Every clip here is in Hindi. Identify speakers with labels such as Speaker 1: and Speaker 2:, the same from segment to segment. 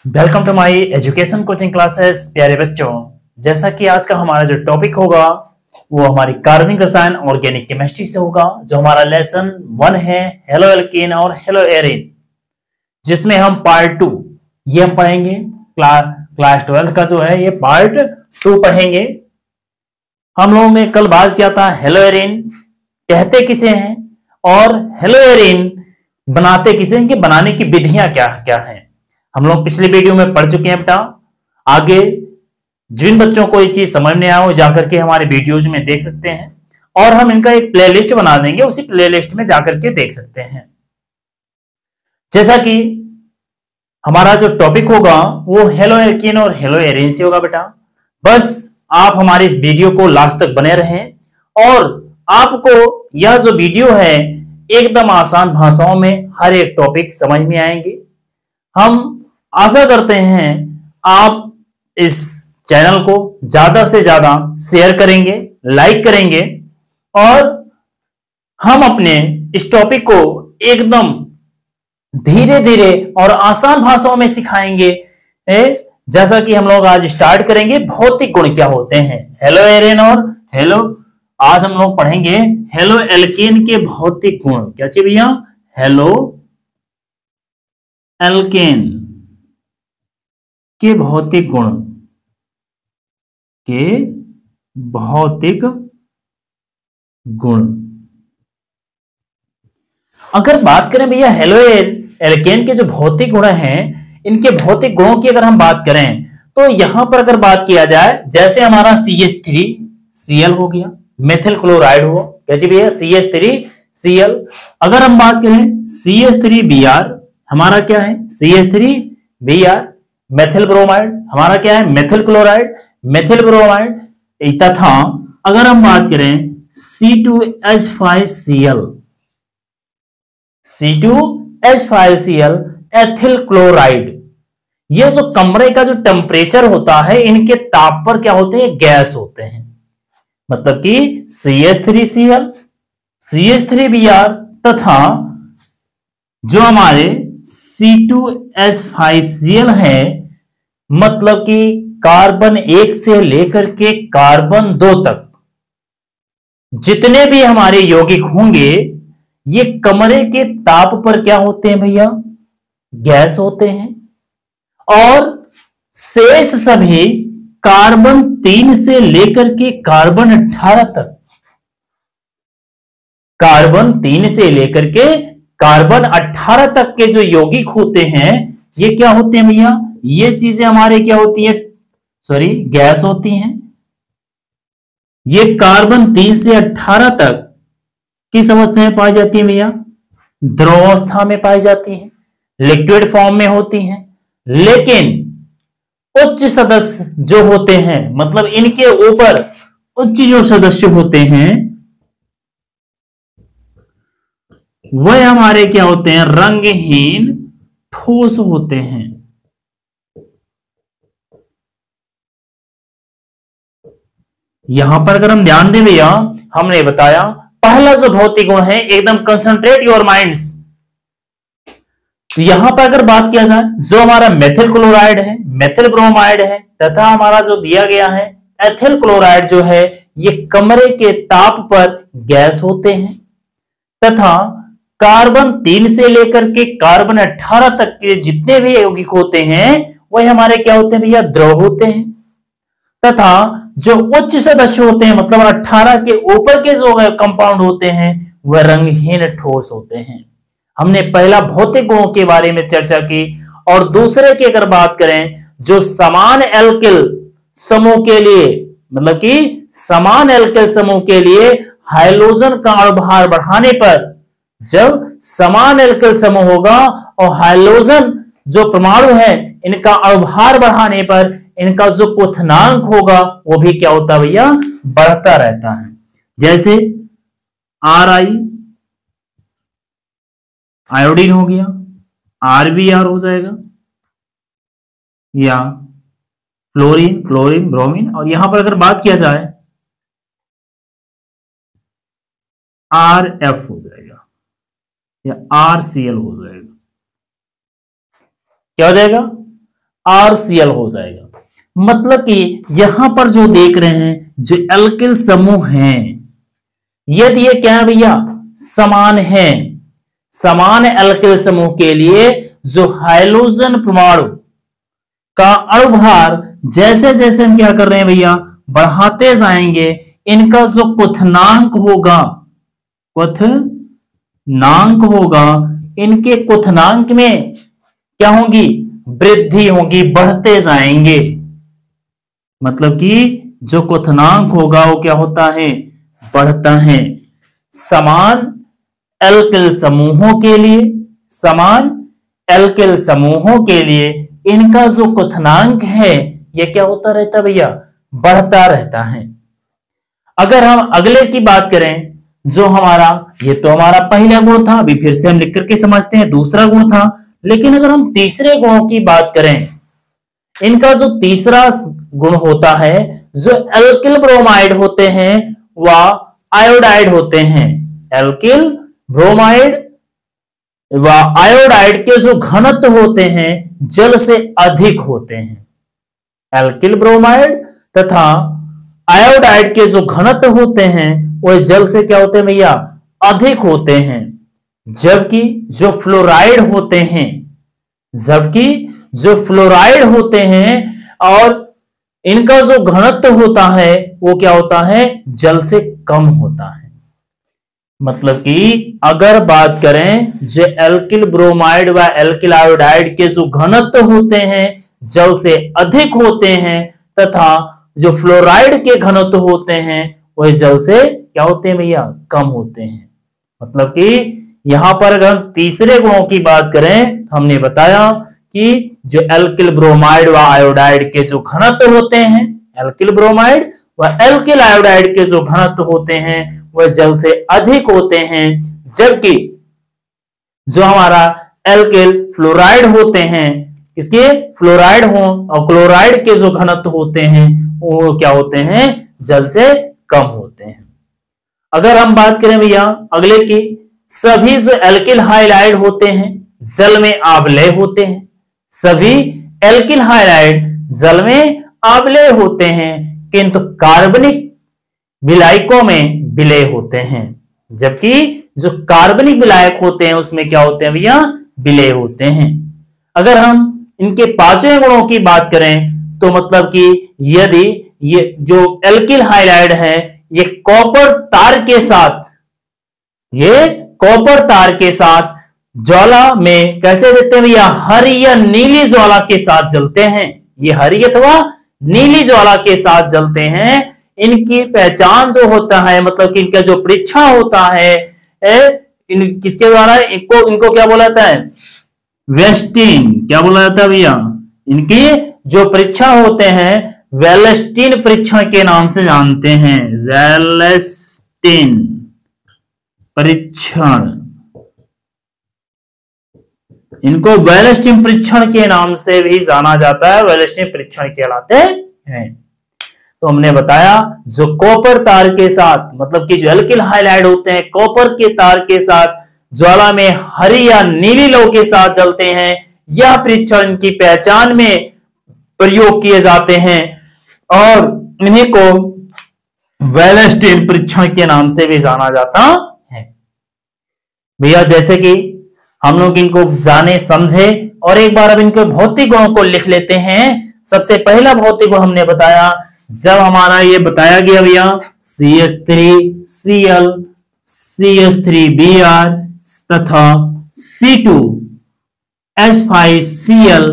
Speaker 1: Welcome to my education coaching classes. प्यारे बच्चों, जैसा कि आज का हमारा जो टॉपिक होगा वो हमारी कार्बनिक रसायन ऑर्गेनिक केमिस्ट्री से होगा। जो हमारा लेसन 1 है हेलो एल्केन और हेलो एरिन, जिसमें हम पार्ट 2 ये हम पढ़ेंगे। क्लास 12 का जो है ये पार्ट 2 पढ़ेंगे। हम लोगों ने कल बात किया था हेलो एरिन कहते किसे हैं और हेलो एरिन बनाते किसे, इनके बनाने की विधियां क्या क्या हैं, हम लोग पिछले वीडियो में पढ़ चुके हैं बेटा। आगे जिन बच्चों को इस चीज समझ में आया हो जाकर के हमारे वीडियोज में देख सकते हैं, और हम इनका एक प्लेलिस्ट बना देंगे, उसी प्लेलिस्ट में जाकर के देख सकते हैं। जैसा कि हमारा जो टॉपिक होगा वो हेलो एल्कीन और हेलो एरिन से होगा बेटा। बस आप हमारे इस वीडियो को लास्ट तक बने रहें और आपको यह जो वीडियो है एकदम आसान भाषाओं में हर एक टॉपिक समझ में आएंगे। हम आशा करते हैं आप इस चैनल को ज्यादा से ज्यादा शेयर करेंगे, लाइक करेंगे, और हम अपने इस टॉपिक को एकदम धीरे धीरे और आसान भाषाओं में सिखाएंगे। जैसा कि हम लोग आज स्टार्ट करेंगे भौतिक गुण क्या होते हैं, हेलो एरिन और हेलो, आज हम लोग पढ़ेंगे हेलो एल्केन के भौतिक गुण। क्या चाहिए भैया? हेलो एल्केन के भौतिक गुण के भौतिक गुण। अगर बात करें भैया हेलो एल्केन के जो भौतिक गुण हैं, इनके भौतिक गुणों की अगर हम बात करें तो यहां पर अगर बात किया जाए, जैसे हमारा CH3Cl हो गया, मेथिल क्लोराइड हुआ, क्या जी भैया? CH3Cl। अगर हम बात करें CH3Br, हमारा क्या है? CH3Br। मेथिल ब्रोमाइड हमारा क्या है? Methyl chloride, methyl bromide. तथा अगर हम बात करें C2H5Cl, C2H5Cl एथिल क्लोराइड। ये जो कमरे का जो टेम्परेचर होता है, इनके ताप पर क्या होते हैं? गैस होते हैं। मतलब कि CH3Cl, CH3Br तथा जो हमारे C2H5Cl है, मतलब कि कार्बन 1 से लेकर के कार्बन 2 तक जितने भी हमारे यौगिक होंगे, ये कमरे के ताप पर क्या होते हैं भैया? गैस होते हैं। और शेष सभी कार्बन 3 से लेकर के कार्बन 18 तक, कार्बन 3 से लेकर के कार्बन 18 तक के जो यौगिक होते हैं, ये क्या होते हैं भैया? ये चीजें हमारे क्या होती है? गैस होती हैं। ये कार्बन 3 से 18 तक किस अवस्था में पाई जाती है भैया? द्रवावस्था में पाई जाती है, लिक्विड फॉर्म में होती हैं। लेकिन उच्च सदस्य जो होते हैं, मतलब इनके ऊपर उच्च जो सदस्य होते हैं, वह हमारे क्या होते हैं? रंगहीन ठोस होते हैं। यहां पर अगर हम ध्यान दें भैया, हमने बताया पहला जो भौतिक गुण है एकदम कंसंट्रेट योर माइंड्स। तो यहां पर अगर बात किया जाए, जो हमारा मेथिल क्लोराइड है, मेथिल ब्रोमाइड है, तथा हमारा जो दिया गया है एथिल क्लोराइड जो है, ये कमरे के ताप पर गैस होते हैं। तथा कार्बन 3 से लेकर के कार्बन 18 तक के जितने भी यौगिक होते हैं, वह हमारे क्या होते हैं भैया? द्रव होते हैं। तथा जो उच्च सदस्य होते हैं, मतलब 18 के ऊपर के जो कंपाउंड होते हैं, वह रंगहीन ठोस होते हैं। हमने पहला भौतिक गुणों के बारे में चर्चा की। और दूसरे की अगर बात करें, जो समान एल्किल समूह के लिए, मतलब कि समान एल्किल समूह के लिए हाइड्रोजन का अणुभार बढ़ाने पर, जब समान एल्किल समूह होगा और हाइड्रोजन जो परमाणु है, इनका अणुभार बढ़ाने पर इनका जो क्वथनांक होगा वो भी क्या होता है भैया? बढ़ता रहता है। जैसे Ri आयोडीन हो गया, RBr हो जाएगा, या फ्लोरीन, क्लोरीन, ब्रोमीन। और यहां पर अगर बात किया जाए RF हो जाएगा या RCl हो जाएगा। क्या हो जाएगा, RCl हो जाएगा। मतलब कि यहां पर जो देख रहे हैं जो एल्किल समूह हैं, यदि ये क्या है भैया, समान है, समान एल्किल समूह के लिए जो हाइड्रोजन परमाणु का अणुभार जैसे जैसे हम क्या कर रहे हैं भैया, बढ़ाते जाएंगे, इनका जो क्वथनांक होगा, क्वथनांक होगा, इनके क्वथनांक में क्या होगी, वृद्धि होगी, बढ़ते जाएंगे। मतलब कि जो क्वथनांक होगा वो क्या होता है, बढ़ता है। समान एल्किल समूहों के लिए, समान एल्किल समूहों के लिए इनका जो क्वथनांक है ये क्या होता रहता है भैया, बढ़ता रहता है। अगर हम अगले की बात करें, जो हमारा, ये तो हमारा पहला गुण था, अभी फिर से हम लिख करके समझते हैं, दूसरा गुण था। लेकिन अगर हम तीसरे गुणों की बात करें, इनका जो तीसरा गुण होता है, जो एल्किल ब्रोमाइड होते हैं वह आयोडाइड होते हैं। एल्किल ब्रोमाइड व आयोडाइड के जो घनत्व होते हैं जल से अधिक होते हैं। एल्किल ब्रोमाइड तथा आयोडाइड के जो घनत्व होते हैं वह जल से क्या होते हैं भैया, अधिक होते हैं। जबकि जो फ्लोराइड होते हैं, जबकि जो फ्लोराइड होते हैं और इनका जो घनत्व होता है वो क्या होता है, जल से कम होता है। मतलब कि अगर बात करें जो एल्किल ब्रोमाइड व एल्किल आयोडाइड के जो घनत्व होते हैं जल से अधिक होते हैं, तथा जो फ्लोराइड के घनत्व होते हैं वह जल से क्या होते हैं भैया, कम होते हैं। मतलब कि यहां पर अगर हम तीसरे गुणों की बात करें तो हमने बताया कि जो एल्किल ब्रोमाइड व आयोडाइड के जो घनत्व होते हैं, एल्किल ब्रोमाइड व एल्किल आयोडाइड के जो घनत्व होते हैं वह जल से अधिक होते हैं। जबकि जो हमारा एल्किल फ्लोराइड होते हैं, किसके, फ्लोराइड हो, और क्लोराइड के जो घनत्व होते हैं वो क्या होते हैं, जल से कम होते हैं। अगर हम बात करें भैया अगले की, सभी जो एल्किल हाइलाइड होते हैं जल में आबलेय होते हैं। सभी एल्किल हाइलाइड जल में आबलेय होते हैं, किंतु कार्बनिक विलायकों में विलेय होते हैं। जबकि जो कार्बनिक विलायक होते हैं उसमें क्या होते हैं भैया, विलेय होते हैं। अगर हम इनके पांचवें गुणों की बात करें तो मतलब कि यदि ये जो एल्किल हाइलाइड है ये कॉपर तार के साथ, ये कॉपर तार के साथ ज्वाला में कैसे देते हैं भैया, हरी या नीली ज्वाला के साथ जलते हैं। ये हरी अथवा नीली ज्वाला के साथ जलते हैं। इनकी पहचान जो होता है, मतलब कि इनका जो परीक्षण होता है किसके द्वारा, इनको क्या बोला जाता है, वेस्टिन, क्या बोला जाता है भैया, इनकी जो परीक्षण होते हैं वेलेस्टिन परीक्षण के नाम से जानते हैं। वेलेस्टिन परीक्षण, इनको वेलेस्टिन परीक्षण के नाम से भी जाना जाता है, वेलेस्टिन परीक्षण कहलाते हैं। तो हमने बताया जो कॉपर तार के साथ, मतलब कि जो एल्किल हाइलाइड होते हैं कॉपर के तार के साथ ज्वाला में हरी या नीली लौ के साथ जलते हैं, यह परीक्षण की पहचान में प्रयोग किए जाते हैं और इन्हीं को वेलेस्टिन परीक्षण के नाम से भी जाना जाता है। भैया जैसे कि हम लोग इनको जाने समझे और एक बार अब इनके भौतिक गुणों को लिख लेते हैं। सबसे पहला भौतिक गुण हमने बताया, जब हमारा ये बताया गया भैया CH3Cl CH3Br तथा C2H5Cl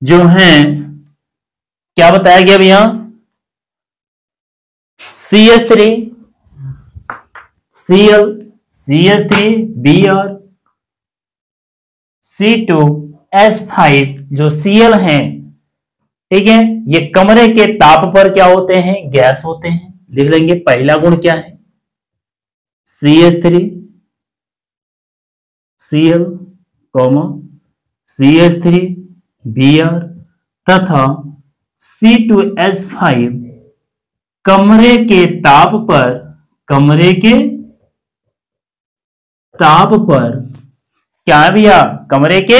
Speaker 1: जो हैं, क्या बताया गया भैया, CH3Cl CH3Br C2H5 जो Cl हैं, ठीक है, ये कमरे के ताप पर क्या होते हैं, गैस होते हैं। लिख लेंगे पहला गुण क्या है, CH3Cl CH3Br तथा C2H5 कमरे के ताप पर क्या है भैया, कमरे के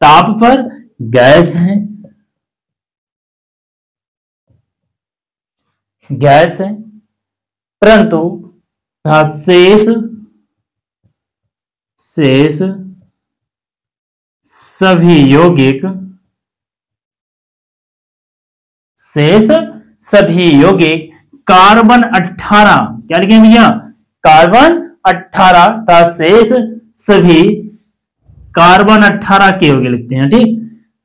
Speaker 1: ताप पर गैस है, गैस है। परंतु शेष सभी यौगिक, शेष सभी यौगिक कार्बन 18, क्या लिखेंगे भैया, कार्बन 18 का शेष सभी कार्बन 18 के यौगिक लिखते हैं, ठीक।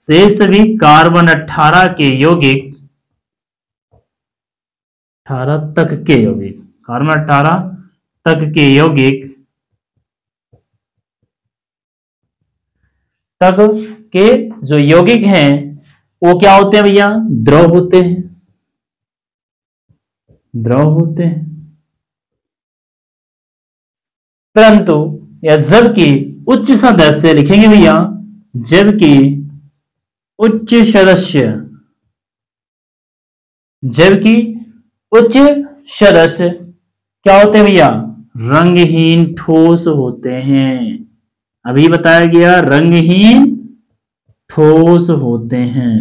Speaker 1: शेष सभी कार्बन 18 के यौगिक, 18 तक के यौगिक, कार्बन 18 तक के यौगिक, तक के जो यौगिक हैं वो क्या होते हैं भैया, द्रव होते हैं, द्रव होते हैं। परंतु या जबकि उच्च सदस्य लिखेंगे भैया, जबकि उच्च सदस्य, जबकि उच्च सदस्य क्या होते हैं भैया, रंगहीन ठोस होते हैं। अभी बताया गया रंगहीन ठोस होते हैं।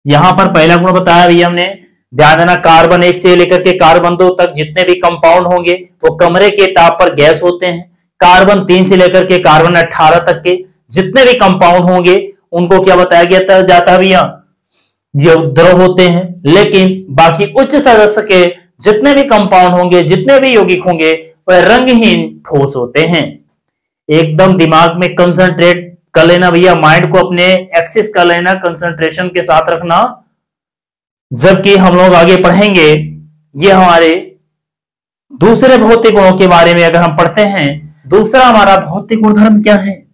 Speaker 1: यहां पर पहला गुण बताया भैया हमने, ध्यान देना, कार्बन 1 से लेकर के कार्बन 2 तक जितने भी कंपाउंड होंगे वो कमरे के ताप पर गैस होते हैं। कार्बन 3 से लेकर के कार्बन 18 तक के जितने भी कंपाउंड होंगे उनको क्या बताया गया जाता है भैया, ये द्रव होते हैं। लेकिन बाकी उच्च सदस्य के जितने भी कंपाउंड होंगे, जितने भी यौगिक होंगे, वह रंगहीन ठोस होते हैं। एकदम दिमाग में कंसंट्रेट कर लेना भैया, माइंड को अपने एक्सिस कर लेना, कंसंट्रेशन के साथ रखना। जबकि हम लोग आगे पढ़ेंगे, ये हमारे दूसरे भौतिक गुणों के बारे में अगर हम पढ़ते हैं, दूसरा हमारा भौतिक गुणधर्म क्या है।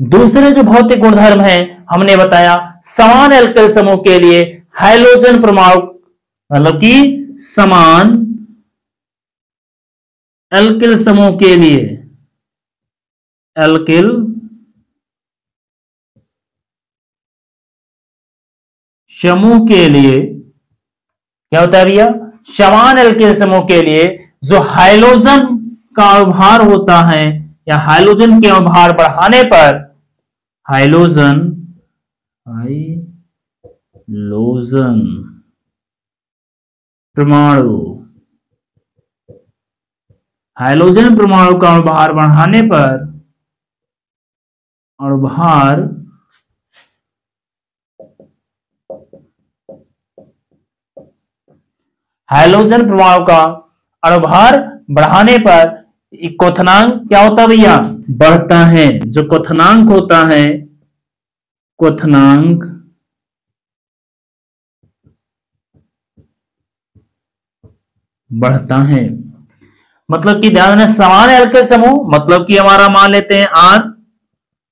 Speaker 1: दूसरे जो भौतिक गुणधर्म है हमने बताया, समान एल्किल समूह के लिए हाइड्रोजन परमाणु, मतलब कि समान एल्किल समूह के लिए, एल्किल समूह के लिए क्या होता है भैया, समान एल्किल समूह के लिए जो हाइड्रोजन का अणुभार होता है या हाइड्रोजन के अणुभार बढ़ाने पर, हाइड्रोजन परमाणु, हाइड्रोजन परमाणु का अणुभार बढ़ाने पर, अणुभार हाइड्रोजन परमाणु का अणुभार बढ़ाने पर क्वथनांक क्या होता है भैया, बढ़ता है। जो क्वथनांक होता है, क्वथनांक बढ़ता है। मतलब कि ध्यान देना, समान एल्किल समूह, मतलब कि हमारा मान लेते हैं आर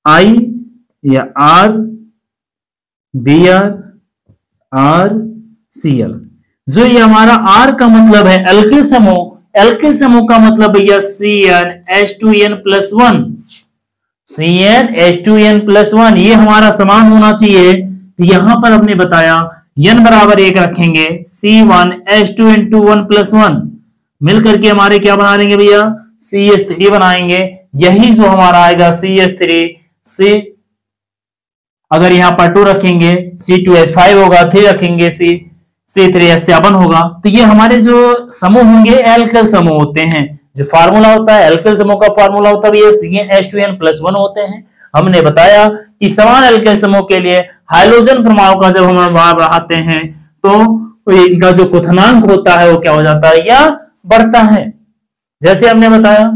Speaker 1: आई या R B R C L. जो ये हमारा आर का मतलब है एल्किल समूह, एल्किल समूह का मतलब भैया CnH2n+1, CnH2n+1 ये हमारा समान होना चाहिए। तो यहां पर हमने बताया n बराबर 1 रखेंगे, C1H2n21+1 मिलकर के हमारे क्या बना देंगे भैया, CH3 बनाएंगे। यही जो हमारा आएगा CH3, C अगर यहां पर 2 रखेंगे C2H5 होगा, 3 रखेंगे C3H7 होगा। तो ये हमारे जो समूह होंगे एल्किल समूह होते हैं। जो फार्मूला होता है एल्किल समूह का, फार्मूला होता है CnH2n+1 होते हैं। हमने बताया कि समान एल्किल समूह के लिए हाइड्रोजन परमाणु का जब हम अणुभार बढ़ाते हैं तो इनका जो क्वथनांक होता है वो क्या हो जाता है, या बढ़ता है। जैसे हमने बताया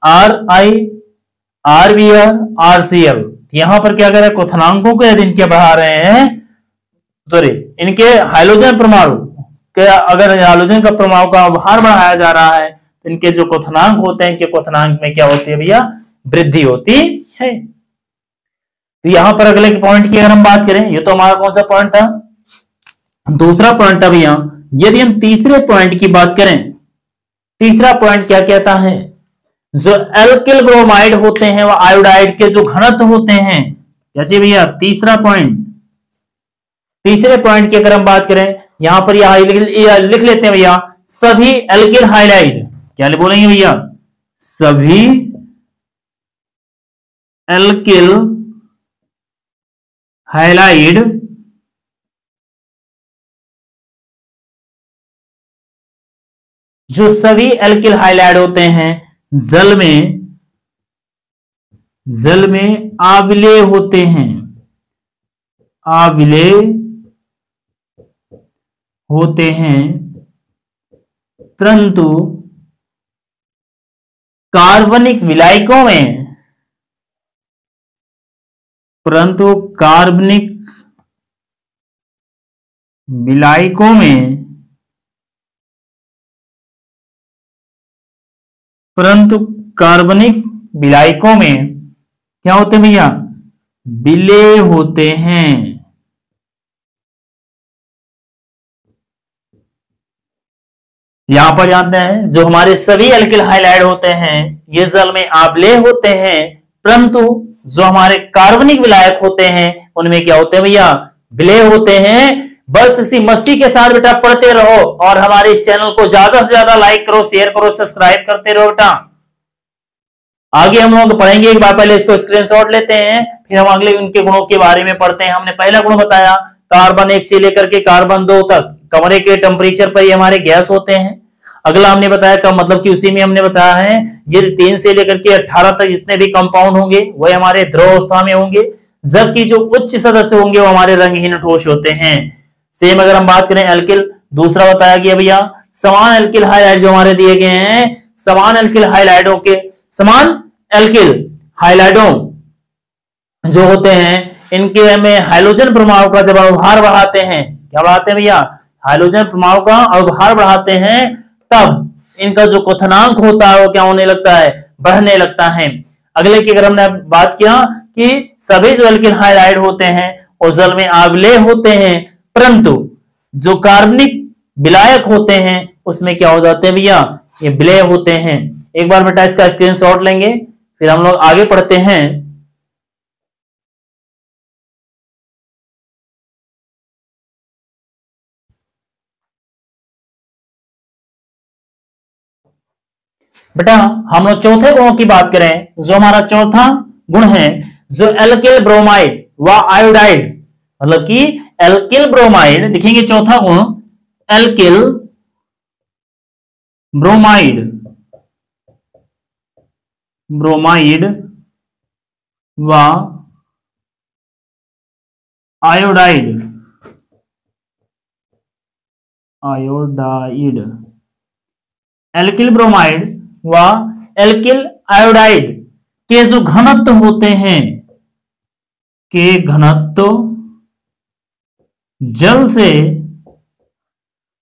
Speaker 1: RI, RBr, RCl, यहां पर क्या कर रहे हैं, क्वथनांकों को यदि इनके बढ़ा रहे हैं, सॉरी इनके हाइड्रोजन परमाणु के, अगर हाइड्रोजन का परमाणु का भार बढ़ाया जा रहा है तो इनके जो क्वथनांक होते हैं, इनके क्वथनांक में क्या होती है भैया, वृद्धि होती है। तो यहां पर अगले पॉइंट की अगर हम बात करें, ये तो हमारा कौन सा पॉइंट था, दूसरा पॉइंट था भैया। यदि हम तीसरे पॉइंट की बात करें, तीसरा पॉइंट क्या कहता है, जो एल्किल ब्रोमाइड होते हैं वह आयोडाइड के जो घनत्व होते हैं, क्या चाहिए भैया, तीसरा पॉइंट। तीसरे पॉइंट की अगर हम बात करें, यहां पर यह लिख लेते हैं भैया, सभी एल्किल हाइलाइड, क्या बोलेंगे भैया? सभी एल्किल हाइलाइड जो सभी एल्किल हाइलाइड होते हैं जल में आविलेय होते हैं, आविलेय होते हैं, परंतु कार्बनिक विलायकों में, परंतु कार्बनिक विलायकों में, परंतु कार्बनिक विलायकों में क्या होते हैं भैया? विलेय होते हैं। यहां पर जानते हैं जो हमारे सभी एल्किल हाइलाइड होते हैं ये जल में आविलेय होते हैं, परंतु जो हमारे कार्बनिक विलायक होते हैं उनमें क्या होते हैं भैया? विलेय होते हैं। बस इसी मस्ती के साथ बेटा पढ़ते रहो और हमारे इस चैनल को ज्यादा से ज्यादा लाइक करो, शेयर करो, सब्सक्राइब करते रहो बेटा। आगे हम लोग पढ़ेंगे, एक बार पहले इसको स्क्रीनशॉट लेते हैं, फिर हम अगले उनके गुणों के बारे में पढ़ते हैं। हमने पहला गुण बताया कार्बन 1 से लेकर के कार्बन 2 तक कमरे के टेम्परेचर पर ये हमारे गैस होते हैं। अगला हमने बताया कब, मतलब कि उसी में हमने बताया है ये 3 से लेकर के 18 तक जितने भी कंपाउंड होंगे वह हमारे द्रव अवस्था में होंगे, जबकि जो उच्च सदस्य होंगे वो हमारे रंगहीन ठोस होते हैं। सेम अगर हम बात करें एल्किल, दूसरा बताया गया भैया समान एल्किल हाइलाइड जो हमारे दिए गए हैं, समान एल्किल हाइलाइडों के, समान एल्किल हाइलाइडों जो होते हैं इनके में हाइड्रोजन परमाणु का जब अवभार बढ़ाते हैं, क्या बढ़ाते हैं भैया? हाइड्रोजन परमाणु का अवभार बढ़ाते हैं, तब इनका जो क्वथनांक होता है वो क्या होने लगता है? बढ़ने लगता है। अगले की अगर हमने बात किया कि सभी जो एल्किल हाइलाइड होते हैं वो जल में आविलेय होते हैं, परंतु जो कार्बनिक विलायक होते हैं उसमें क्या हो जाते हैं भैया? ये विलेय होते हैं। एक बार बेटा इसका स्क्रीनशॉट लेंगे, फिर हम लोग आगे पढ़ते हैं। बेटा हम लोग चौथे गुणों की बात करें, जो हमारा चौथा गुण है जो एल्किल ब्रोमाइड व आयोडाइड, मतलब कि एल्किल ब्रोमाइड, देखेंगे चौथा गुण एल्किल ब्रोमाइड, ब्रोमाइड व आयोडाइड, आयोडाइड, एल्किल ब्रोमाइड व एल्किल आयोडाइड के जो घनत्व होते हैं, के घनत्व जल से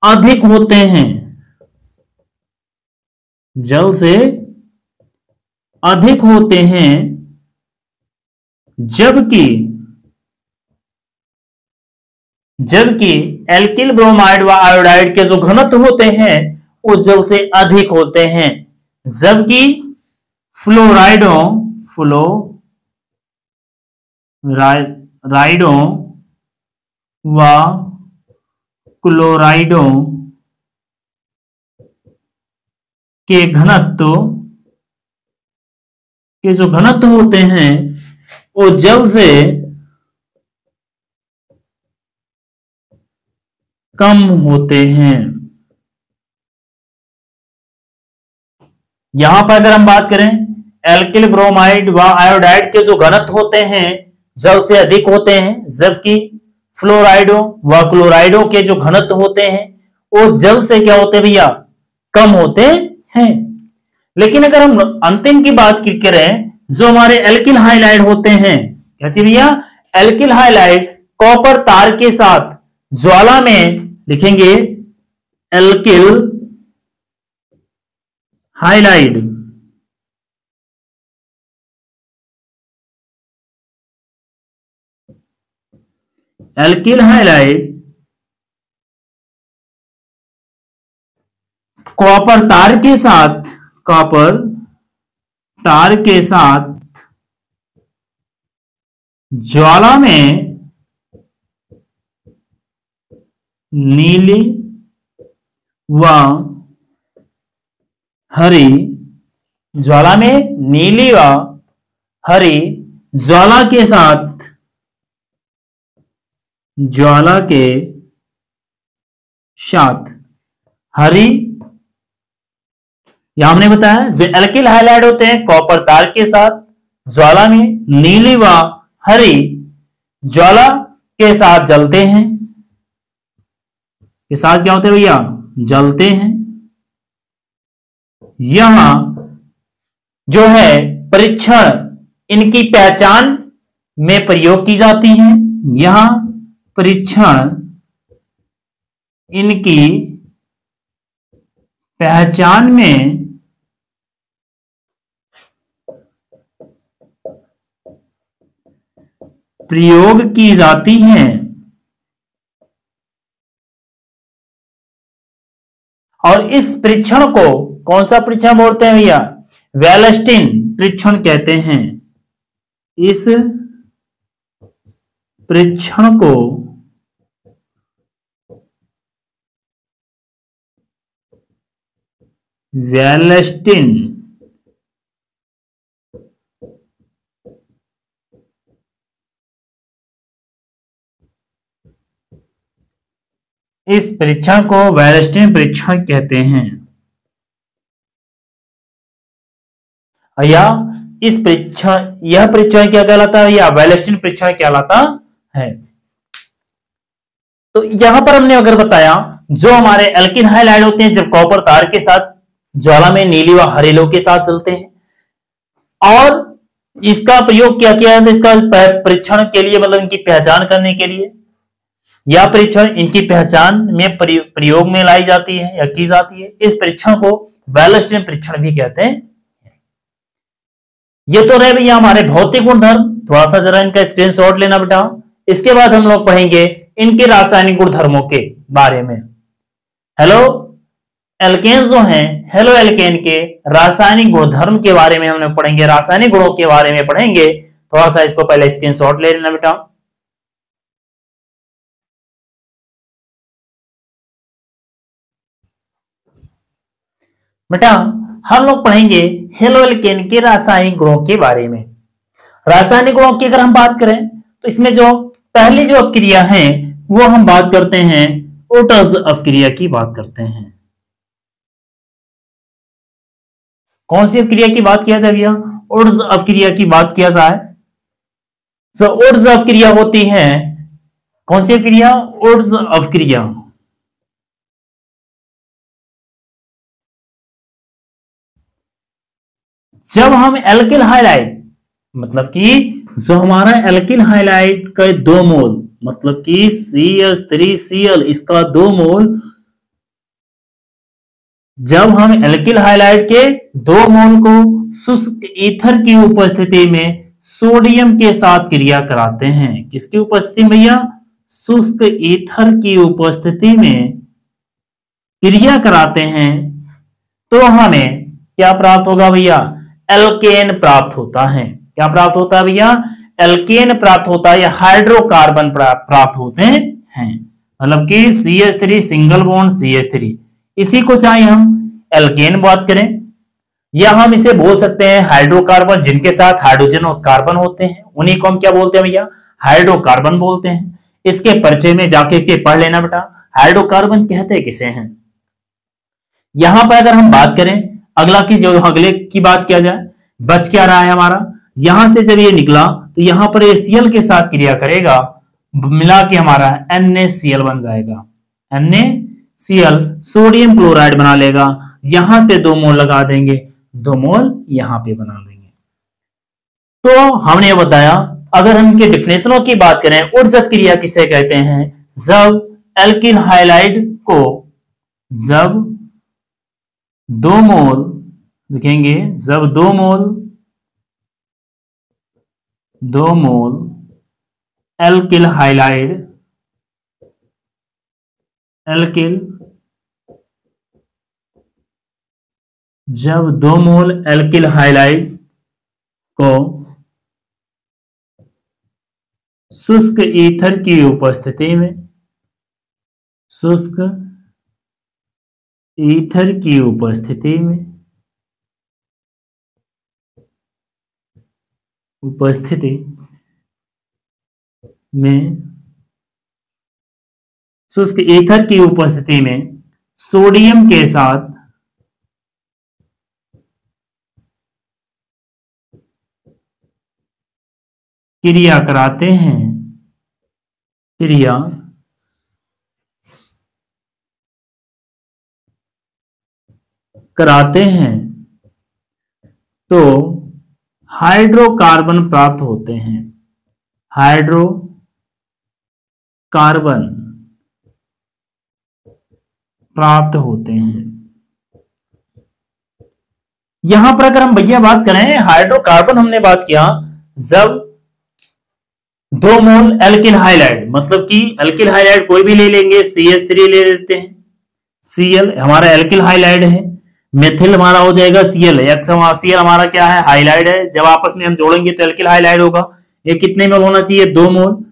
Speaker 1: अधिक होते हैं, जल से अधिक होते हैं, जबकि एल्किल ब्रोमाइड व आयोडाइड के जो घनत्व होते हैं वो जल से अधिक होते हैं, जबकि फ्लोराइडों व क्लोराइडों के घनत्व के जो घनत्व होते हैं वो जल से कम होते हैं। यहां पर अगर हम बात करें एल्किल ब्रोमाइड व आयोडाइड के जो घनत्व होते हैं जल से अधिक होते हैं, जबकि फ्लोराइडो व क्लोराइडो के जो घनत्व होते हैं वो जल से क्या होते हैं भैया? कम होते हैं। लेकिन अगर हम अंतिम की बात करें जो हमारे एल्किल हाइलाइड होते हैं, क्या चाहिए भैया? एल्किल हाइलाइड कॉपर तार के साथ ज्वाला में, लिखेंगे alkyl halide, alkyl halide copper तार के साथ, कॉपर तार के साथ ज्वाला में नीली व हरी ज्वाला में नीली व हरी ज्वाला के साथ हरी, यहां हमने बताया जो एल्किल हाइलाइड होते हैं कॉपर तार के साथ ज्वाला में नीली व हरी ज्वाला के साथ जलते हैं, के साथ क्या होते हैं भैया, जलते हैं। यहां जो है परीक्षण इनकी पहचान में प्रयोग की जाती है, यहां परीक्षण इनकी पहचान में प्रयोग की जाती हैं और इस परीक्षण को कौन सा परीक्षण बोलते हैं भैया, वैलेस्टिन परीक्षण कहते हैं। इस परीक्षण को वैलेस्टिन इस परीक्षण को वैलेस्टिन परीक्षण कहते हैं। या इस परीक्षण, यह परीक्षण क्या कहलाता है या वैलेस्टिन परीक्षण कहलाता है। तो यहां पर हमने अगर बताया जो हमारे एल्किन हाइलाइड होते हैं जब कॉपर तार के साथ ज्वाला में नीली व हरे लोह के साथ जलते हैं और इसका प्रयोग क्या किया जाता है, इसका परीक्षण के लिए मतलब इनकी पहचान करने के लिए, यह परीक्षण इनकी पहचान में प्रयोग में लाई जाती है या की जाती है। इस परीक्षण को वैलेस्टिन परीक्षण भी कहते हैं। ये तो रहे भैया हमारे भौतिक गुणधर्म, थोड़ा सा जरा इनका स्क्रीनशॉट लेना बेटा। इसके बाद हम लोग पढ़ेंगे इनके रासायनिक गुणधर्मों के बारे में। हेलो एल्केन जो हैं, हेलो एल्केन के रासायनिक गुणधर्म के बारे में हम पढ़ेंगे, रासायनिक गुणों के बारे में पढ़ेंगे। थोड़ा सा इसको पहले स्क्रीनशॉट ले लेना बेटा। बेटा हम लोग पढ़ेंगे हेलो एल्केन के रासायनिक गुणों के बारे में। रासायनिक गुणों की अगर हम बात करें तो इसमें जो पहली जो अपक्रिया है वो हम बात करते हैं ओटस अपक्रिया की बात करते हैं। कौन सी अपक्रिया की बात किया जाए भैया, ओटस अपक्रिया की बात किया जाए। सो ओटस अपक्रिया होती है, कौन सी अपक्रिया, ओटस अपक्रिया। जब हम एल्किल हाइलाइड मतलब कि जो हमारा एल्किल हाइलाइड का 2 मोल मतलब कि CH3Cl इसका 2 मोल, जब हम एल्किल हाइलाइड के 2 मोल को शुष्क ईथर की उपस्थिति में सोडियम के साथ क्रिया कराते हैं। किसकी उपस्थिति में भैया, शुष्क ईथर की उपस्थिति में क्रिया कराते हैं तो हमें क्या प्राप्त होगा भैया, एल्केन प्राप्त होता है। क्या प्राप्त होता है भैया, एल्केन प्राप्त होता है या हाइड्रोकार्बन प्राप्त होते हैं। मतलब कि CH3 सिंगल बॉन्ड CH3, इसी को चाहे हम एल्केन बात करें या हम इसे बोल सकते हैं हाइड्रोकार्बन, जिनके साथ हाइड्रोजन और कार्बन होते हैं उन्हीं को हम क्या बोलते हैं भैया, हाइड्रोकार्बन बोलते हैं। इसके परिचय में जाके के पढ़ लेना बेटा, हाइड्रोकार्बन कहते किसे हैं। यहां पर अगर हम बात करें अगला की, जो अगले की बात किया जाए, बच क्या रहा है हमारा, यहां से जब ये निकला तो यहां पर Cl के साथ क्रिया करेगा, मिला के हमारा NaCl बन जाएगा। NaCl सोडियम क्लोराइड बना लेगा, यहां पे 2 मोल लगा देंगे, 2 मोल यहां पे बना लेंगे। तो हमने बताया अगर हम इनके डिफिनेशनों की बात करें, उर्जफ क्रिया किसे कहते हैं, जब एल्किल हाइलाइड को, जब 2 मोल लिखेंगे, जब 2 मोल एल्किल हाइलाइड, जब 2 मोल एल्किल हाइलाइड को शुष्क ईथर की उपस्थिति में, शुष्क ईथर की उपस्थिति में उपस्थिति में, शुष्क ईथर की उपस्थिति में सोडियम के साथ क्रिया कराते हैं, क्रिया कराते हैं तो हाइड्रोकार्बन प्राप्त होते हैं, हाइड्रोकार्बन प्राप्त होते हैं। यहां पर अगर हम भैया बात करें हाइड्रोकार्बन, हमने बात किया जब 2 मोल एल्किल हाइलाइड, मतलब कि एल्किल हाइलाइड कोई भी ले लेंगे, CH3 ले लेते हैं, Cl हमारा एल्किल हाइलाइड है, मेथिल हमारा हो जाएगा Cl, Cl हमारा क्या है, हाइलाइड है। जब आपस में हम जोड़ेंगे तो एल्किल हाइलाइड होगा। ये कितने मोल होना चाहिए, 2 मोल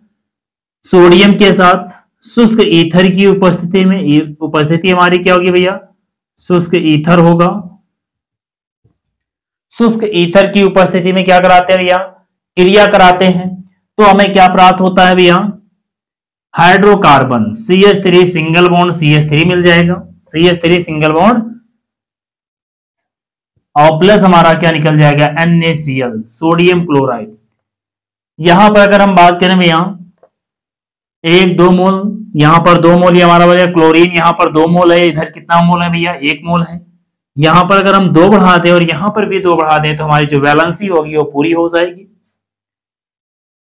Speaker 1: सोडियम के साथ शुष्क ईथर की उपस्थिति में, उपस्थिति हमारी क्या होगी भैया, शुष्क ईथर होगा। शुष्क ईथर की उपस्थिति में क्या कराते हैं भैया, क्रिया कराते हैं, तो हमें क्या प्राप्त होता है भैया, hydrocarbon CH3 single bond CH3 मिल जाएगा, CH3 सिंगल बॉन्ड और प्लस हमारा क्या निकल जाएगा, NaCl सोडियम क्लोराइड। यहां पर अगर हम बात करें भैया 1-2 मोल, यहां पर 2 मोल, ये हमारा भैया क्लोरीन, यहां पर 2 मोल है, इधर कितना मोल है भैया, 1 मोल है। यहां पर अगर हम 2 बढ़ा दें और यहां पर भी 2 बढ़ा दें तो हमारी जो वैलेंसी होगी वो पूरी हो जाएगी।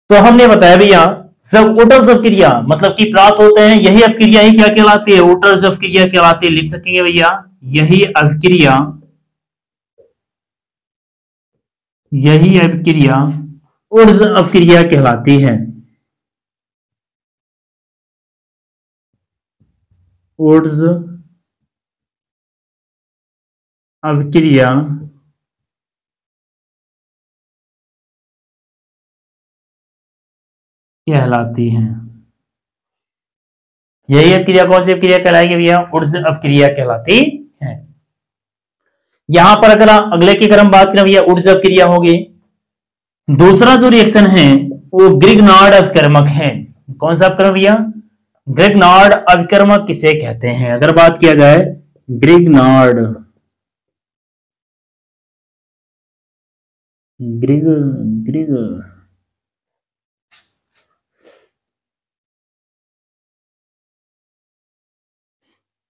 Speaker 1: तो हमने बताया भैया जब ऊटर्स अपक्रिया मतलब कि प्राप्त होते हैं, यही अपक्रिया ही क्या कहलाती है, ऊटर्स अपक्रिया कहलाती है। लिख सकेंगे भैया, यही अपक्रिया, यही अपक्रिया ऊर्ज अपक्रिया कहलाती है, ऊर्ज अपक्रिया कहलाती है। यही अपक्रिया कौन सी अपक्रिया कहलाएगी भैया, ऊर्ज अपक्रिया कहलाती है। यहां पर अगर अगले की अगर हम बात करें भैया, ऊर्ज अपक्रिया होगी। दूसरा जो रिएक्शन है वो ग्रिग्नार्ड अपकर्मक है। कौन सा अपकर्मक भैया, ग्रिग्नार्ड अपकर्मक किसे कहते हैं, अगर बात किया जाए ग्रिग्नार्ड, ग्रिग ग्रिग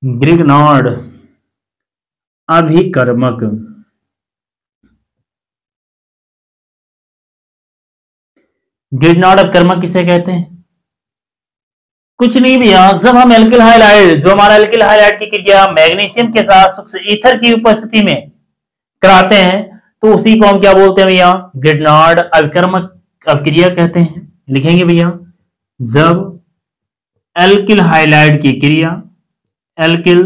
Speaker 1: ग्रिग्नार्ड अभिकर्मक, ग्रिग्नार्ड अपकर्मक किसे कहते हैं, कुछ नहीं भैया, जब हम एल्किल हाइलाइड, जो हमारा एल्किल हाइलाइड की क्रिया मैग्नीशियम के साथ शुष्क ईथर की उपस्थिति में कराते हैं तो उसी को हम क्या बोलते हैं भैया, ग्रिग्नार्ड अभिकर्मक अपक्रिया कहते हैं। लिखेंगे भैया, जब एल्किल हाइलाइड की क्रिया, एल्किल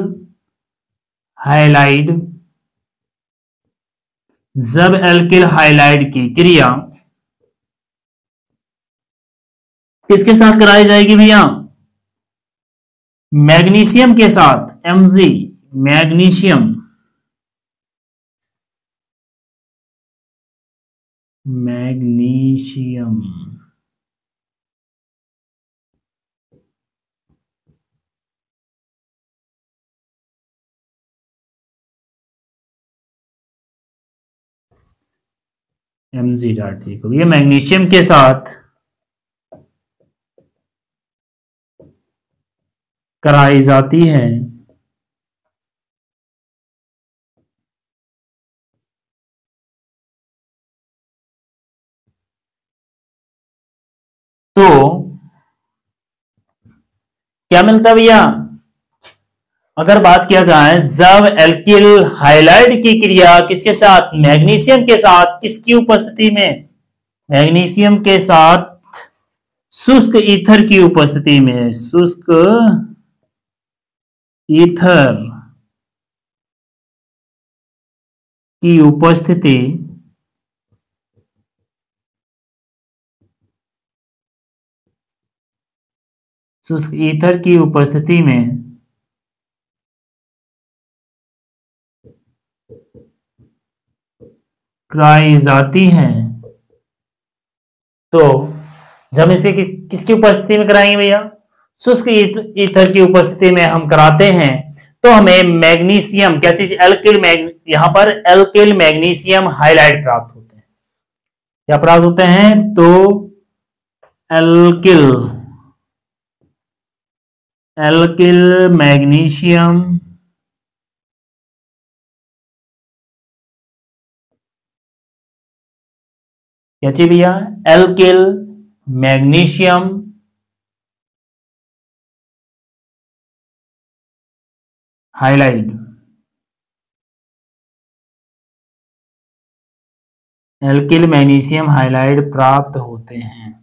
Speaker 1: हाइलाइड, जब एल्किल हाइलाइड की क्रिया किसके साथ कराई जाएगी भैया, मैग्नीशियम के साथ, Mg magnesium, magnesium Mg dot, ठीक हो, ये मैग्नीशियम के साथ कराई जाती है तो क्या मिलता है भैया, अगर बात किया जाए जब एल्किल हाइलाइड की क्रिया किसके साथ, मैग्नीशियम के साथ, किसकी उपस्थिति में, मैग्नीशियम के साथ शुष्क ईथर की उपस्थिति में, शुष्क ईथर की उपस्थिति शुष्क ईथर की उपस्थिति में कराई जाती हैं तो जब हम इसे किसकी उपस्थिति में कराएंगे भैया, शुष्क ईथर की उपस्थिति में हम कराते हैं, तो हमें मैग्नीशियम, क्या चीज, यहाँ पर एल्किल मैग्नीशियम हाइलाइड प्राप्त होते हैं। क्या प्राप्त होते हैं, तो एल्किल मैग्नीशियम क्या चाहिए भैया, alkyl magnesium halide, alkyl magnesium halide प्राप्त होते हैं।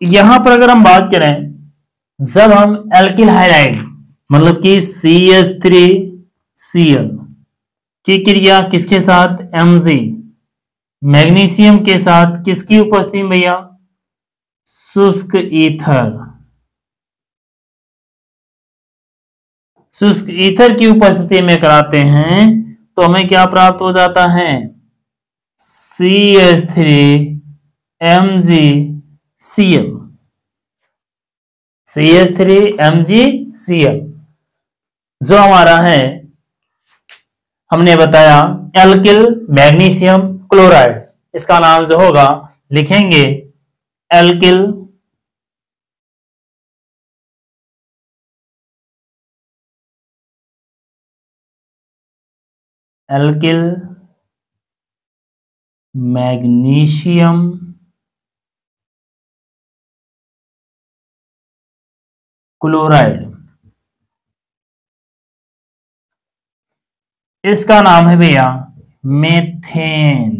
Speaker 1: यहां पर अगर हम बात करें, जब हम एल्किल हाइलाइड मतलब कि CH3Cl की क्रिया किसके साथ, Mg मैग्नीशियम के साथ, किसकी उपस्थिति में भैया, शुष्क ईथर की उपस्थिति में कराते हैं, तो हमें क्या प्राप्त हो जाता है, CH3MgCl, CH3MgCl जो हमारा है, हमने बताया एल्किल मैग्नीशियम क्लोराइड, इसका नाम जो होगा लिखेंगे एल्किल मैग्नीशियम क्लोराइड, इसका नाम है भैया मेथेन,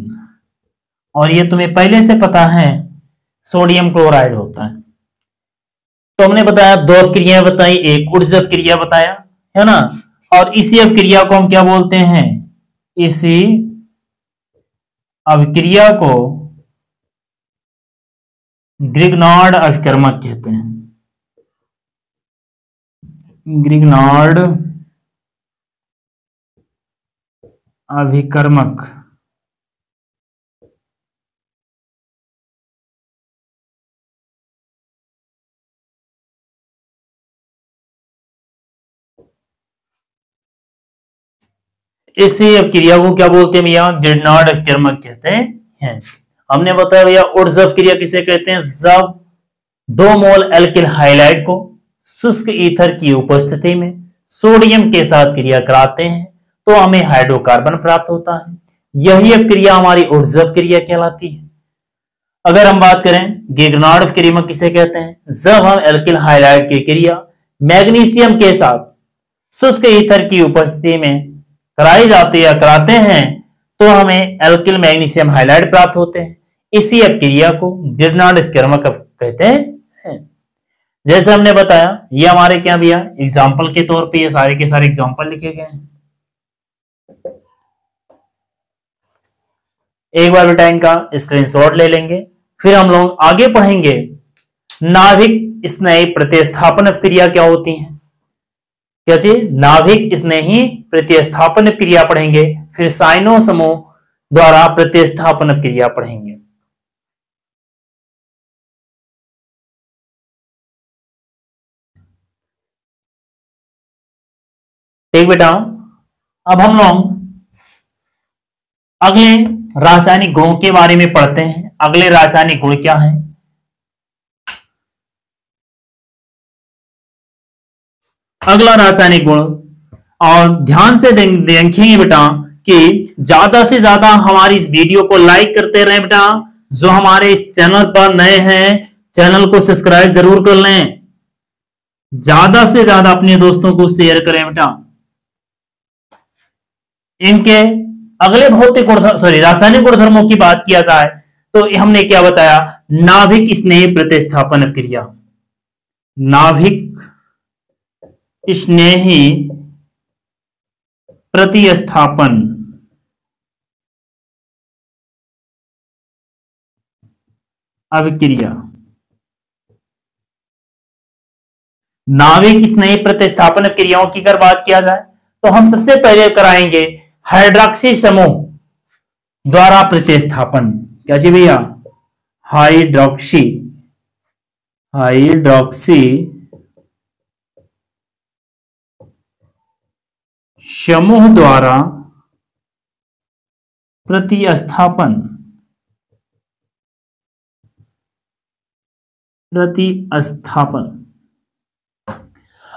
Speaker 1: और ये तुम्हें पहले से पता है सोडियम क्लोराइड होता है। तो हमने बताया दो अवक्रियाएं बताई, एक ऊर्जा क्रिया बताया है ना, और इसी अवक्रिया को हम क्या बोलते हैं, इसी अवक्रिया को ग्रिग्नार्ड अभिकर्मक कहते हैं, ग्रिग्नार्ड अभिकर्मक। इसी क्रिया को क्या बोलते हैं भैया, ग्रिग्नार्ड अभिकर्मक कहते हैं। हमने बताया भैया उर्जव क्रिया किसे कहते हैं, जब 2 मोल एल्किल हाइलाइड को शुष्क ईथर की उपस्थिति में सोडियम के साथ क्रिया कराते हैं, तो हमें हाइड्रोकार्बन प्राप्त होता है। यही अभिक्रिया हमारी उर्जव क्रिया कहलाती है। अगर हम बात करें ग्रिग्नार्ड अभिक्रिया किसे कहते हैं, जब हम एल्किल हाइलाइड की क्रिया मैग्नीशियम के साथ शुष्क ईथर की उपस्थिति में कराई जाती है, कराते हैं, तो हमें एल्किल मैग्नीशियम हाइलाइड प्राप्त होते हैं। इसी अभिक्रिया को ग्रिग्नार्ड अभिकर्मक कहते हैं। जैसे हमने बताया, ये हमारे क्या भैया एग्जाम्पल के तौर पे ये सारे के सारे एग्जाम्पल लिखे गए हैं। एक बार बेटा इनका स्क्रीनशॉट ले लेंगे, फिर हम लोग आगे पढ़ेंगे नाभिक स्नेही प्रतिस्थापन क्रिया क्या होती है, क्या चीज, नाभिक स्नेही प्रतिस्थापन क्रिया पढ़ेंगे, फिर साइनो समूह द्वारा प्रतिस्थापन क्रिया पढ़ेंगे। ठीक बेटा, अब हम लोग अगले रासायनिक गुणों के बारे में पढ़ते हैं। अगले रासायनिक गुण क्या है, अगला रासायनिक गुण, और ध्यान से देखेंगे बेटा कि ज्यादा से ज्यादा हमारी इस वीडियो को लाइक करते रहें बेटा। जो हमारे इस चैनल पर नए हैं, चैनल को सब्सक्राइब जरूर कर लें, ज्यादा से ज्यादा अपने दोस्तों को शेयर करें बेटा। इनके अगले भौतिक गुणधर्म, सॉरी रासायनिक गुणधर्मों की बात किया जाए तो हमने क्या बताया, नाभिक स्नेही प्रतिस्थापन क्रिया, नाभिक स्नेही प्रतिस्थापन अभिक्रिया, नाभिक स्नेही प्रतिस्थापन क्रियाओं की अगर बात किया जाए तो हम सबसे पहले कराएंगे हाइड्रोक्सी समूह द्वारा प्रतिस्थापन। क्या जी भैया? हाइड्रोक्सी समूह द्वारा प्रतिस्थापन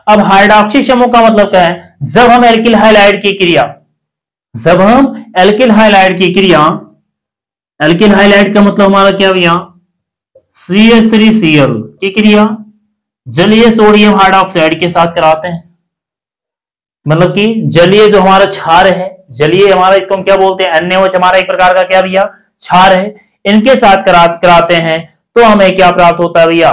Speaker 1: अब हाइड्रोक्सी समूह का मतलब क्या है? जब हम एल्किल हाइलाइड की क्रिया एल्किल हाइलाइड का मतलब हमारा क्या भैया? CH3Cl की क्रिया जलीय सोडियम हाइड्रोक्साइड के साथ कराते हैं। मतलब कि जलीय जो हमारा क्षार है, जलीय हमारा इसको हम क्या बोलते हैं? NaOH हमारा एक प्रकार का क्या भैया? क्षार है। इनके साथ कराते हैं तो हमें क्या प्राप्त होता है भैया?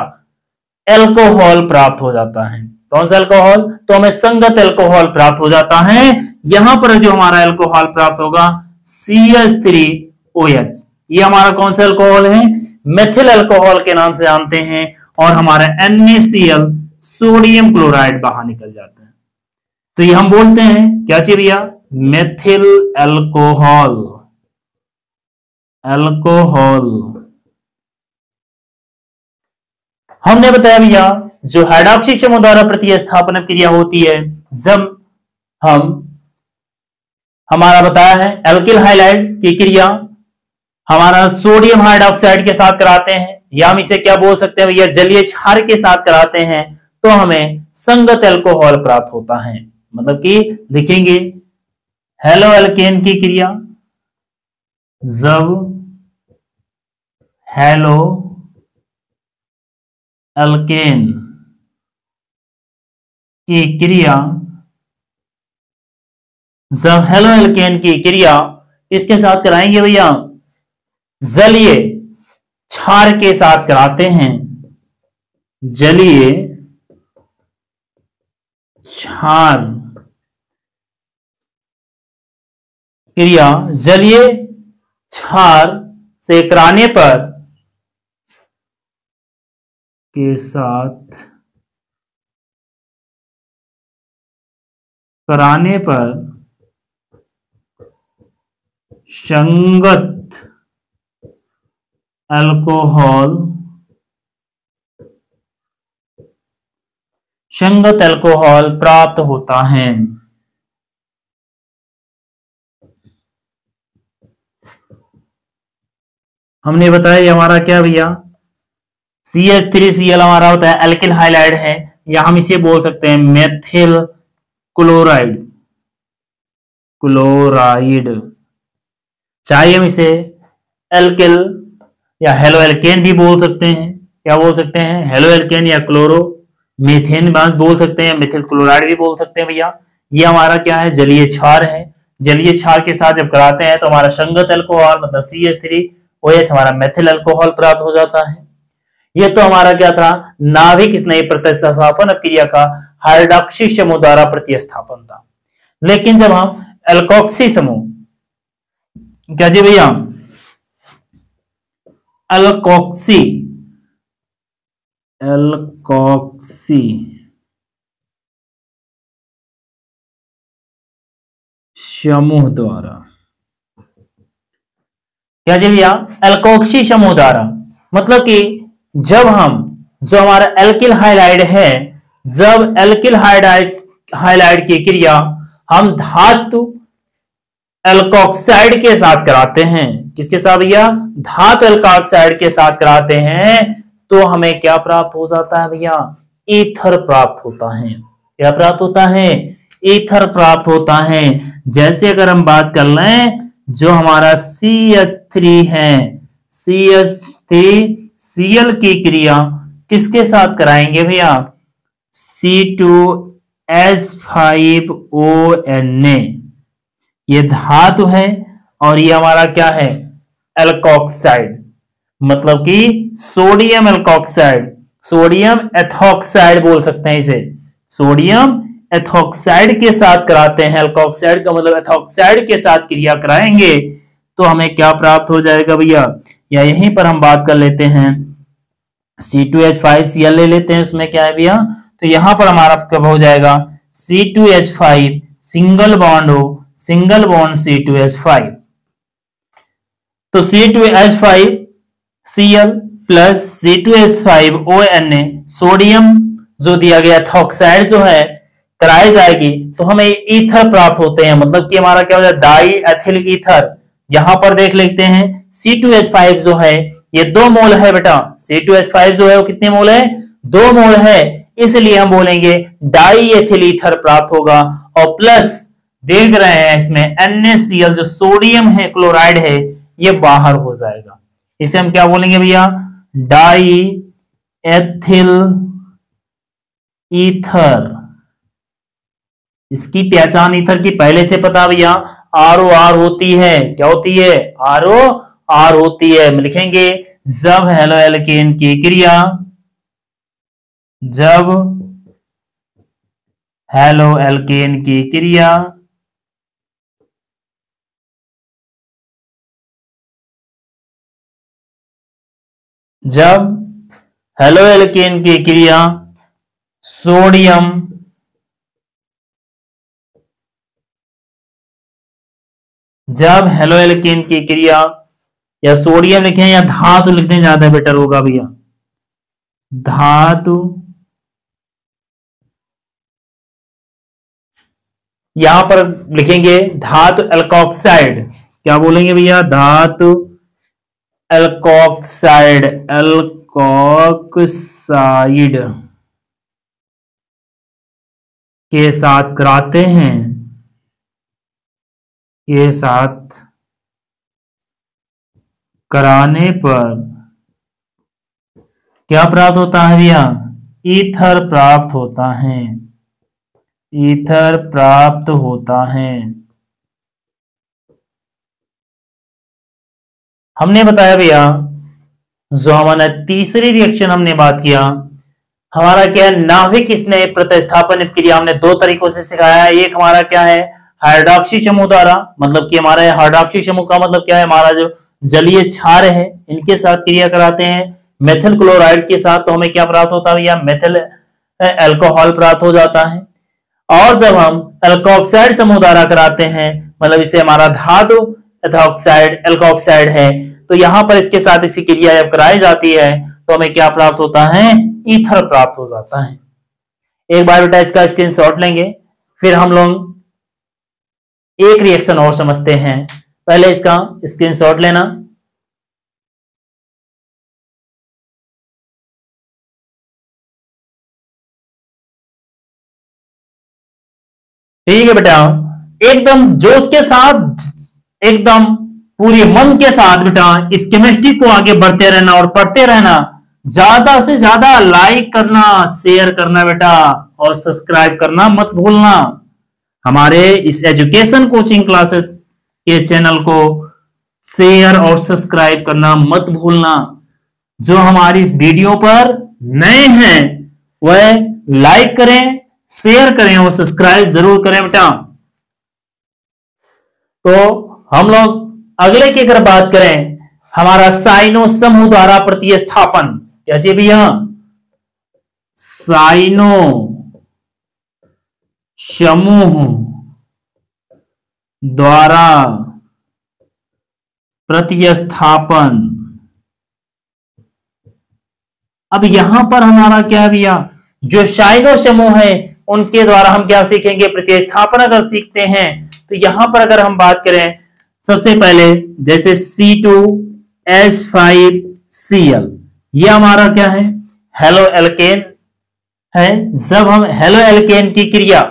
Speaker 1: एल्कोहल प्राप्त हो जाता है। कौन सा एल्कोहल? तो हमें संगत एल्कोहल प्राप्त हो जाता है। यहां पर जो हमारा एल्कोहल प्राप्त होगा CH3OH, ये हमारा कौन सा एल्कोहल है? मेथिल एल्कोहल के नाम से जानते हैं। और हमारा NaCl सोडियम क्लोराइड बाहर निकल जाता है। तो ये हम बोलते हैं क्या चाहिए भैया? Methyl alcohol. हमने बताया भैया जो हाइड्रोक्सी समूह द्वारा प्रतिस्थापन क्रिया होती है जब हम हमारा बताया है एल्किल हाइलाइड की क्रिया हमारा सोडियम हाइड्रोक्साइड के साथ कराते हैं, या हम इसे क्या बोल सकते हैं भैया? जलीय क्षार के साथ कराते हैं तो हमें संगत एल्कोहल प्राप्त होता है। मतलब कि लिखेंगे हेलो एल्केन की क्रिया जब हेलो एल्केन की क्रिया इसके साथ कराएंगे भैया? जलीय क्षार के साथ कराते हैं। जलीय क्षार क्रिया जलीय क्षार से कराने पर के साथ कराने पर संगत एल्कोहल प्राप्त होता है। हमने बताया ये हमारा क्या भैया? CH3Cl हमारा होता है एल्किल हाइलाइड है, या हम इसे बोल सकते हैं मेथिल क्लोराइड। चाहे हम इसे एल्किल या हेलो एल्केन भी बोल सकते हैं। क्या बोल सकते हैं? हेलो एल्केन या क्लोरो मीथेन बोल सकते हैं, मेथिल क्लोराइड भी बोल सकते हैं भैया। ये हमारा क्या है? जलीय क्षार है। जलीय क्षार के साथ जब कराते हैं तो हमारा संगत एल्कोहल मतलब CH3OH हमारा मेथिल एल्कोहल प्राप्त हो जाता है। ये तो हमारा क्या था? नाभिक स्नेही प्रतिस्थापन क्रिया का हाइड्रोक्सी समूह द्वारा प्रतिस्थापन था। लेकिन जब हम एल्कोक्सी समूह, क्या जी भैया? एल्कोक्सी समूह द्वारा, क्या जी भैया? एल्कोक्सी समूह द्वारा मतलब कि जब हम जो हमारा एल्किल हाइलाइड है, जब एल्किल हाइलाइड की क्रिया हम धातु एल्कोक्साइड के साथ कराते हैं। किसके साथ भैया? धातु एल्कोक्साइड के साथ कराते हैं तो हमें क्या प्राप्त हो जाता है भैया? ईथर प्राप्त होता है। क्या प्राप्त होता है? ईथर प्राप्त होता है। जैसे अगर हम बात कर लें जो हमारा CH3 है, CH3Cl की क्रिया किसके साथ कराएंगे भैया? C2H5ONa, ये धातु है और ये हमारा क्या है? एल्कोक्साइड, मतलब कि सोडियम एल्कोक्साइड, सोडियम एथोक्साइड बोल सकते हैं इसे। सोडियम एथोक्साइड के साथ कराते हैं। एल्कोक्साइड का मतलब एथोक्साइड के साथ क्रिया कराएंगे तो हमें क्या प्राप्त हो जाएगा भैया? या यहीं पर हम बात कर लेते हैं C2H5Cl ले लेते हैं, उसमें क्या है भैया? तो यहां पर हमारा कब हो जाएगा? C2H5 सिंगल बॉन्ड हो सिंगल बॉन्ड C2H5। तो C2H5Cl प्लस C2H5ONA सोडियम जो दिया गया था ऑक्साइड जो है कराई जाएगी तो हमें ईथर प्राप्त होते हैं, मतलब कि हमारा क्या हो जाए डाई एथिलिक ईथर। यहां पर देख लेते हैं C2H5 जो है ये 2 मोल है बेटा, C2H5 जो है वो कितने मोल है, 2 मोल है, इसलिए हम बोलेंगे डाई एथिल ईथर प्राप्त होगा। और प्लस देख रहे हैं इसमें NaCl जो सोडियम है क्लोराइड है ये बाहर हो जाएगा, इसे हम क्या बोलेंगे भैया, डाई एथिल ईथर। इसकी पहचान ईथर की पहले से पता भैया, ROR होती है, क्या होती है, ROR होती है। लिखेंगे जब हेलो एल्केन की क्रिया, जब हेलो एल्केन की क्रिया जब हेलो एल्केन की क्रिया सोडियम जब हेलो एल्केन की क्रिया, या सोडियम लिखें या धातु लिखते हैं ज्यादा बेटर होगा भैया, धातु, यहां पर लिखेंगे धातु एल्कोक्साइड, क्या बोलेंगे भैया, धातु एल्कोक्साइड, एल्कोक्साइड के साथ कराते हैं, के साथ कराने पर क्या प्राप्त होता है भैया, ईथर प्राप्त होता है, ईथर प्राप्त होता है। हमने बताया भैया जो हमारा तीसरी रिएक्शन हमने बात किया, हमारा क्या है, नाभिक स्नेह प्रतिस्थापन क्रिया हमने 2 तरीकों से सिखाया है। एक हमारा क्या है, हाइड्रोक्सी समूह द्वारा, मतलब कि हमारा हाइड्रोक्सी समूह का मतलब क्या है, हमारा जो जलीय क्षार है इनके साथ क्रिया कराते हैं मेथिल क्लोराइड के साथ, तो हमें क्या प्राप्त होता है भैया, मेथिल अल्कोहल प्राप्त हो जाता है। और जब हम एल्कोक्साइड समूह द्वारा कराते हैं, मतलब इसे हमारा धातु एथॉक्साइड एल्कोक्साइड है, तो यहां पर इसके साथ इसी क्रिया जब कराई जाती है तो हमें क्या प्राप्त होता है, ईथर प्राप्त हो जाता है। एक बार बेटा इसका स्क्रीनशॉट लेंगे, फिर हम लोग एक रिएक्शन और समझते हैं। पहले इसका स्क्रीनशॉट लेना, ठीक है बेटा, एकदम जोश के साथ, एकदम पूरे मन के साथ बेटा इस केमिस्ट्री को आगे बढ़ते रहना और पढ़ते रहना। ज्यादा से ज्यादा लाइक करना, शेयर करना बेटा, और सब्सक्राइब करना मत भूलना। हमारे इस एजुकेशन कोचिंग क्लासेस के चैनल को शेयर और सब्सक्राइब करना मत भूलना। जो हमारी इस वीडियो पर नए हैं वह लाइक करें, शेयर करें और सब्सक्राइब जरूर करें बेटा। तो हम लोग अगले की अगर बात करें, हमारा साइनो समूह द्वारा प्रतिस्थापन, कैसे भैया, साइनो समूह द्वारा प्रतिस्थापन। अब यहां पर हमारा क्या है भैया, जो साइनो समूह है उनके द्वारा हम क्या सीखेंगे, प्रतिस्थापन अगर सीखते हैं तो यहां पर अगर हम बात करें, सबसे पहले जैसे C2H5Cl, ये हमारा क्या है, हेलो एल्केन है। जब हम हेलो एल्केन की क्रिया,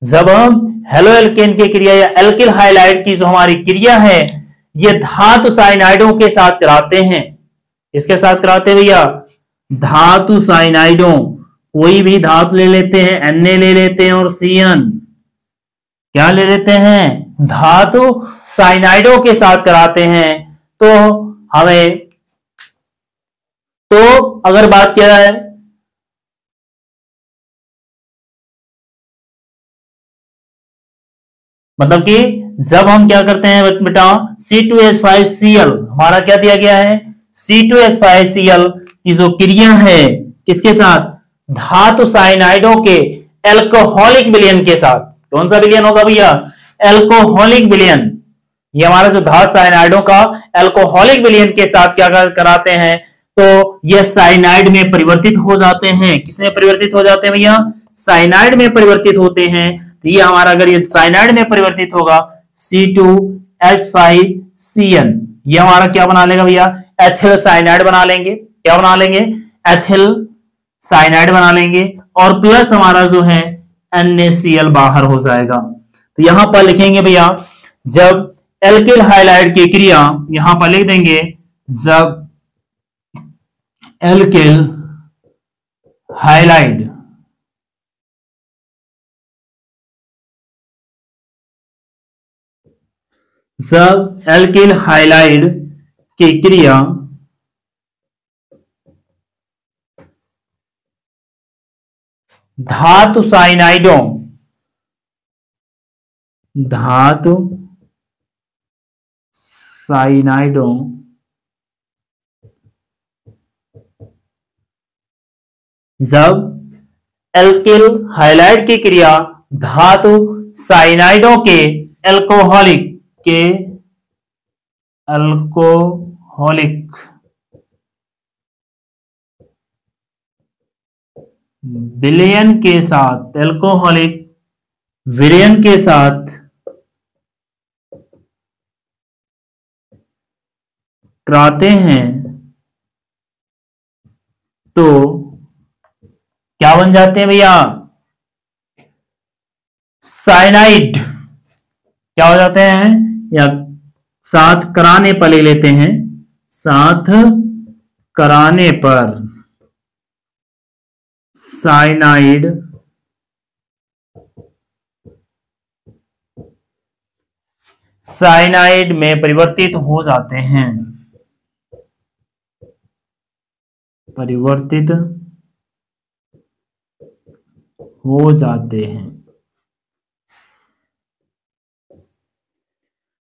Speaker 1: जब हम हेलो एल्केन की क्रिया या एल्किल हाइलाइड की जो हमारी क्रिया है ये धातु साइनाइडों के साथ कराते हैं, इसके साथ कराते हैं भैया, धातु साइनाइडों, कोई भी धातु ले लेते हैं, Na ले लेते हैं और Cn, क्या ले लेते हैं, धातु साइनाइडों के साथ कराते हैं। तो हमें, तो अगर बात किया जाए, मतलब कि जब हम क्या करते हैं बेटा, C2H5Cl हमारा क्या दिया गया है, C2H5Cl की जो क्रिया है किसके साथ, धातु साइनाइडों के एल्कोहलिक विलयन के साथ। कौन सा विलयन होगा भैया, एल्कोहलिक विलयन, ये हमारा जो धातु साइनाइडों का एल्कोहलिक विलयन के साथ क्या कराते हैं, तो ये साइनाइड में परिवर्तित हो जाते हैं। किसमें परिवर्तित हो जाते हैं भैया? साइनाइड में परिवर्तित होते हैं। तो ये हमारा अगर ये साइनाइड में परिवर्तित होगा C2H5Cn, ये हमारा क्या बना लेगा भैया? एथिल साइनाइड बना लेंगे। क्या बना लेंगे? एथिल साइनाइड बना लेंगे और प्लस हमारा जो है NaCl बाहर हो जाएगा। तो यहां पर लिखेंगे भैया, जब एल्किल हाइलाइड की क्रिया, यहां पर लिख देंगे जब एल्किल हाइलाइड की क्रिया धातु साइनाइडों जब एल्किल हाइलाइड की क्रिया धातु साइनाइडों के एल्कोहलिक विलयन के साथ, एल्कोहलिक विलयन के साथ कराते हैं, तो क्या बन जाते हैं भैया? साइनाइड। क्या हो जाते हैं? या साथ कराने पर ले लेते हैं, साथ कराने पर साइनाइड में परिवर्तित हो जाते हैं,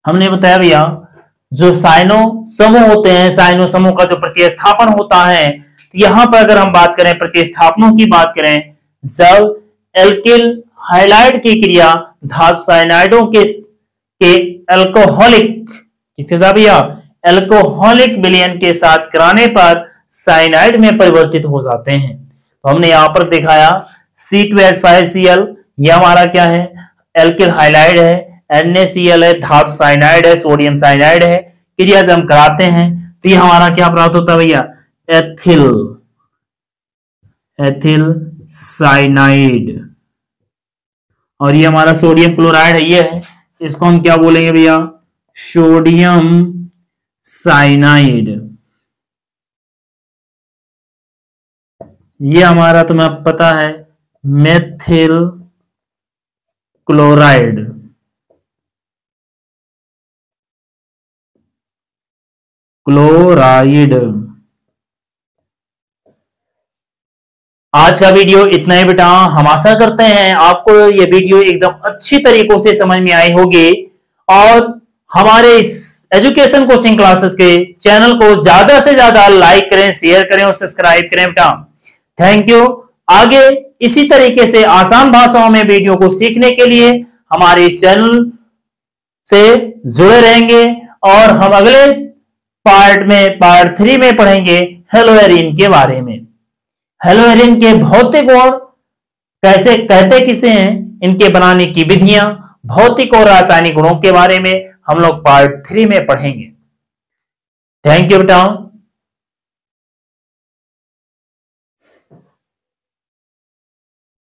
Speaker 1: हमने बताया भैया जो साइनो समूह होते हैं, साइनो समूह का जो प्रतिस्थापन होता है, तो यहां पर अगर हम बात करें प्रतिस्थापनों की बात करें, जब एल्किल हाइलाइड की क्रिया धातु साइनाइडों के एल्कोहलिक, किसके साथ भैया? एल्कोहलिक विलयन के साथ कराने पर साइनाइड में परिवर्तित हो जाते हैं। तो हमने यहां पर दिखाया C2H5Cl, ये हमारा क्या है? एल्किल हाइलाइड है। NaCl है, धातु साइनाइड है, सोडियम साइनाइड है। क्रिया जब हम कराते हैं तो ये हमारा क्या प्राप्त होता है भैया? Ethyl cyanide. और ये हमारा सोडियम क्लोराइड है, ये है, इसको हम क्या बोलेंगे भैया? Sodium cyanide. ये हमारा तुम्हें पता है मेथिल क्लोराइड। आज का वीडियो इतना ही बेटा। हम आशा करते हैं आपको ये वीडियो एकदम अच्छी तरीकों से समझ में आई होगी और हमारे इस एजुकेशन कोचिंग क्लासेस के चैनल को ज्यादा से ज्यादा लाइक करें, शेयर करें और सब्सक्राइब करें बेटा। Thank you. आगे इसी तरीके से आसान भाषाओं में वीडियो को सीखने के लिए हमारे इस चैनल से जुड़े रहेंगे और हम अगले पार्ट 3 में पढ़ेंगे हेलोएरिन के बारे में। हेलोएरिन के भौतिक और कैसे कहते किसे हैं, इनके बनाने की विधियां, भौतिक और रासायनिक गुणों के बारे में हम लोग पार्ट 3 में पढ़ेंगे। थैंक यू बेटा।